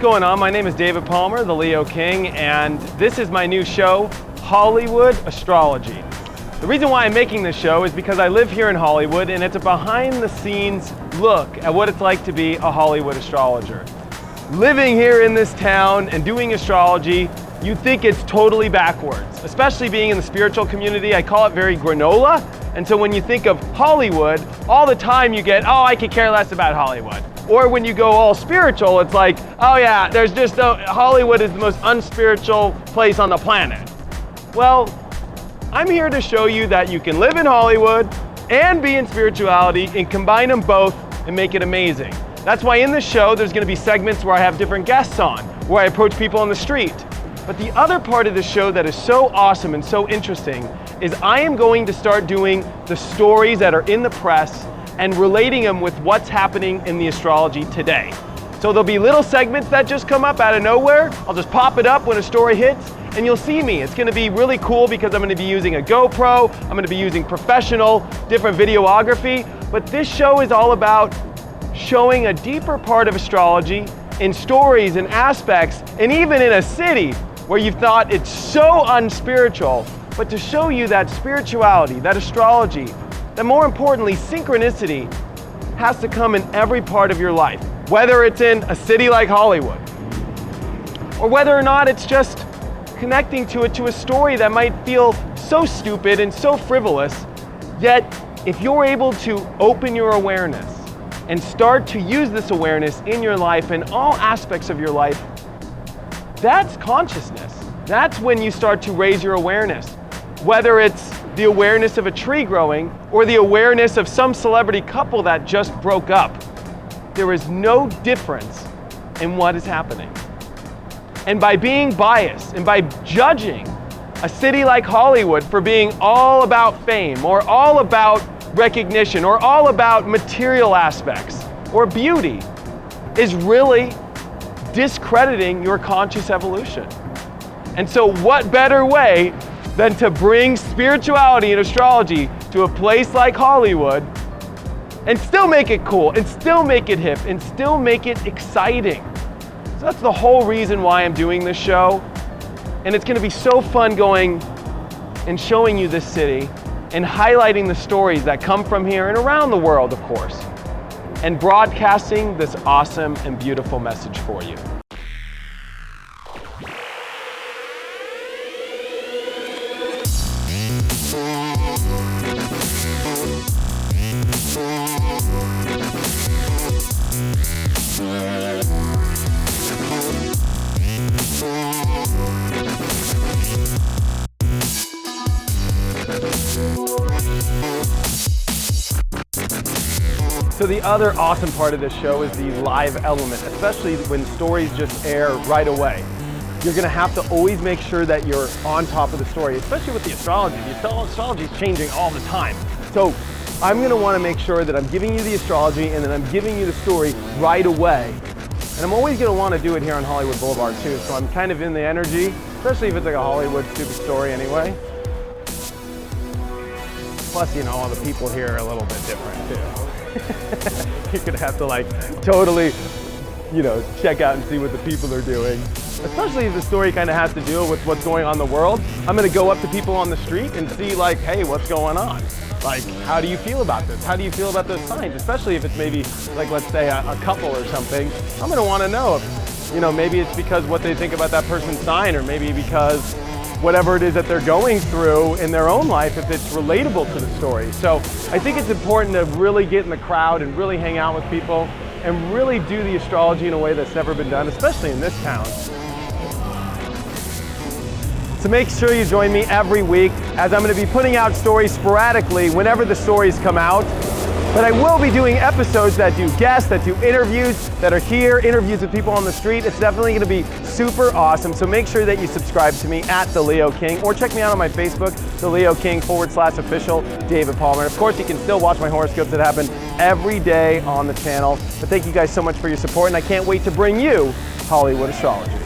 going on? My name is David Palmer, the Leo King, and this is my new show, Hollywood Astrology. The reason why I'm making this show is because I live here in Hollywood, and it's a behind-the-scenes look at what it's like to be a Hollywood astrologer. Living here in this town and doing astrology, you'd think it's totally backwards, especially being in the spiritual community. I call it very granola, and so when you think of Hollywood, all the time you get, oh, I could care less about Hollywood. Or when you go all spiritual, it's like, oh yeah, there's just Hollywood is the most unspiritual place on the planet. Well, I'm here to show you that you can live in Hollywood and be in spirituality and combine them both and make it amazing. That's why in this show, there's gonna be segments where I have different guests on, where I approach people on the street. But the other part of the show that is so awesome and so interesting is I am going to start doing the stories that are in the press and relating them with what's happening in the astrology today. So there'll be little segments that just come up out of nowhere. I'll just pop it up when a story hits and you'll see me. It's gonna be really cool because I'm gonna be using a GoPro, I'm gonna be using professional, different videography, but this show is all about showing a deeper part of astrology in stories and aspects, and even in a city where you've thought it's so unspiritual, but to show you that spirituality, that astrology, that more importantly, synchronicity has to come in every part of your life, whether it's in a city like Hollywood, or whether or not it's just connecting to a story that might feel so stupid and so frivolous, yet if you're able to open your awareness and start to use this awareness in your life, in all aspects of your life, that's consciousness. That's when you start to raise your awareness. Whether it's the awareness of a tree growing or the awareness of some celebrity couple that just broke up, there is no difference in what is happening. And by being biased and by judging a city like Hollywood for being all about fame or all about recognition or all about material aspects or beauty is really discrediting your conscious evolution. And so what better way than to bring spirituality and astrology to a place like Hollywood and still make it cool and still make it hip and still make it exciting. So that's the whole reason why I'm doing this show. And it's gonna be so fun going and showing you this city and highlighting the stories that come from here and around the world, of course, and broadcasting this awesome and beautiful message for you. So the other awesome part of this show is the live element, especially when stories just air right away. You're gonna have to always make sure that you're on top of the story, especially with the astrology. The astrology is changing all the time. So I'm gonna wanna make sure that I'm giving you the astrology and then I'm giving you the story right away. And I'm always gonna wanna do it here on Hollywood Boulevard too, so I'm kind of in the energy, especially if it's like a Hollywood stupid story anyway. Plus, you know, all the people here are a little bit different too. You're gonna have to like totally, you know, check out and see what the people are doing. Especially if the story kind of has to deal with what's going on in the world. I'm gonna go up to people on the street and see like, hey, what's going on? Like, how do you feel about this? How do you feel about those signs? Especially if it's maybe like, let's say a couple or something. I'm gonna wanna know if, you know, maybe it's because what they think about that person's sign, or maybe because whatever it is that they're going through in their own life, if it's relatable to the story. So I think it's important to really get in the crowd and really hang out with people and really do the astrology in a way that's never been done, especially in this town. So make sure you join me every week, as I'm going to be putting out stories sporadically whenever the stories come out. But I will be doing episodes that do guests, that do interviews, that are here, interviews with people on the street. It's definitely gonna be super awesome. So make sure that you subscribe to me at The Leo King, or check me out on my Facebook, The Leo King /official David Palmer. And of course, you can still watch my horoscopes that happen every day on the channel. But thank you guys so much for your support, and I can't wait to bring you Hollywood Astrology.